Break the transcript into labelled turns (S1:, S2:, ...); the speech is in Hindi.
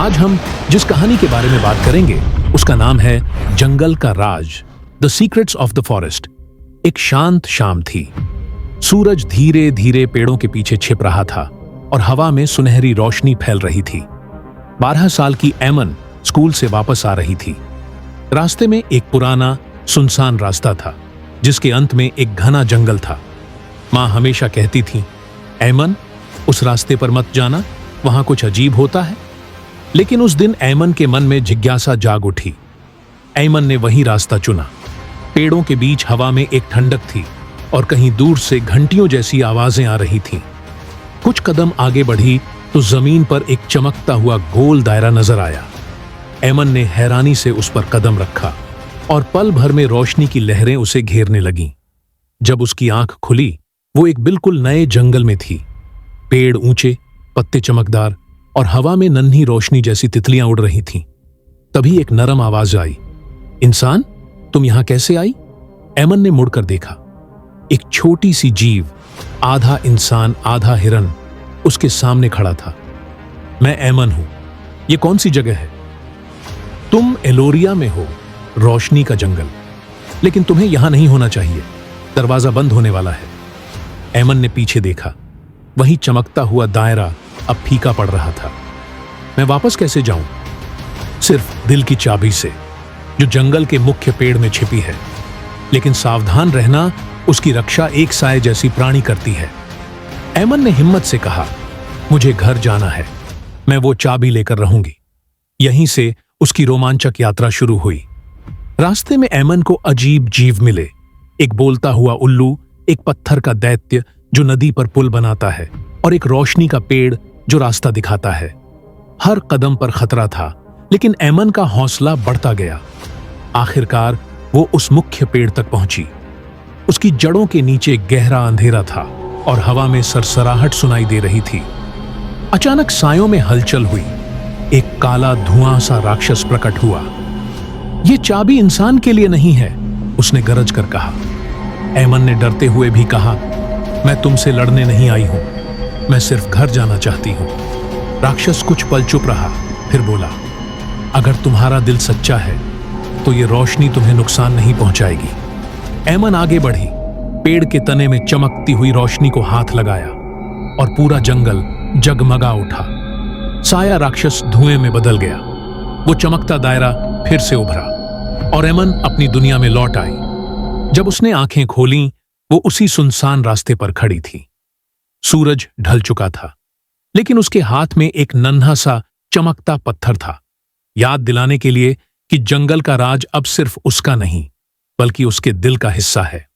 S1: आज हम जिस कहानी के बारे में बात करेंगे उसका नाम है जंगल का राज, the secrets of the forest. एक शांत शाम थी। सूरज धीरे धीरे पेड़ों के पीछे छिप रहा था और हवा में सुनहरी रोशनी फैल रही थी। 12 साल की एमन स्कूल से वापस आ रही थी। रास्ते में एक पुराना सुनसान रास्ता था जिसके अंत में एक घना जंगल था। माँ हमेशा कहती थी, एमन, उस रास्ते पर मत जाना, वहां कुछ अजीब होता है। लेकिन उस दिन एमन के मन में जिज्ञासा जाग उठी। एमन ने वही रास्ता चुना। पेड़ों के बीच हवा में एक ठंडक थी और कहीं दूर से घंटियों जैसी आवाजें आ रही थीं। कुछ कदम आगे बढ़ी तो जमीन पर एक चमकता हुआ गोल दायरा नजर आया। एमन ने हैरानी से उस पर कदम रखा और पल भर में रोशनी की लहरें उसे घेरने लगीं। जब उसकी आंख खुली, वो एक बिल्कुल नए जंगल में थी। पेड़ ऊंचे, पत्ते चमकदार और हवा में नन्ही रोशनी जैसी तितलियां उड़ रही थीं। तभी एक नरम आवाज आई, इंसान, तुम यहां कैसे आई? एमन ने मुड़कर देखा। एक छोटी सी जीव, आधा इंसान आधा हिरन, उसके सामने खड़ा था। मैं एमन हूं। ये कौन सी जगह है? तुम एलोरिया में हो, रोशनी का जंगल। लेकिन तुम्हें यहां नहीं होना चाहिए, दरवाजा बंद होने वाला है। एमन ने पीछे देखा। वही चमकता हुआ दायरा अब फीका पड़ रहा था। मैं वापस कैसे जाऊं? सिर्फ दिल की चाबी से, जो जंगल के मुख्य पेड़ में छिपी है। लेकिन सावधान रहना, उसकी रक्षा एक साए जैसी प्राणी करती है। एमन ने हिम्मत से कहा, मुझे घर जाना है, मैं वो चाबी लेकर रहूंगी। यहीं से उसकी रोमांचक यात्रा शुरू हुई। रास्ते में एमन को अजीब जीव मिले। एक बोलता हुआ उल्लू, एक पत्थर का दैत्य जो नदी पर पुल बनाता है, और एक रोशनी का पेड़ जो रास्ता दिखाता है। हर कदम पर खतरा था, लेकिन एमन का हौसला बढ़ता गया। आखिरकार वो उस मुख्य पेड़ तक पहुंची। उसकी जड़ों के नीचे गहरा अंधेरा था और हवा में सरसराहट सुनाई दे रही थी। अचानक सायों में हलचल हुई। एक काला धुआं सा राक्षस प्रकट हुआ। ये चाबी इंसान के लिए नहीं है, उसने गरज कर कहा। एमन ने डरते हुए भी कहा, मैं तुमसे लड़ने नहीं आई हूं, मैं सिर्फ घर जाना चाहती हूं। राक्षस कुछ पल चुप रहा, फिर बोला, अगर तुम्हारा दिल सच्चा है तो ये रोशनी तुम्हें नुकसान नहीं पहुंचाएगी। एमन आगे बढ़ी, पेड़ के तने में चमकती हुई रोशनी को हाथ लगाया और पूरा जंगल जगमगा उठा। साया राक्षस धुएं में बदल गया। वो चमकता दायरा फिर से उभरा और एमन अपनी दुनिया में लौट आई। जब उसने आंखें खोलीं, वो उसी सुनसान रास्ते पर खड़ी थी। सूरज ढल चुका था, लेकिन उसके हाथ में एक नन्हा सा चमकता पत्थर था, याद दिलाने के लिए कि जंगल का राज अब सिर्फ उसका नहीं, बल्कि उसके दिल का हिस्सा है।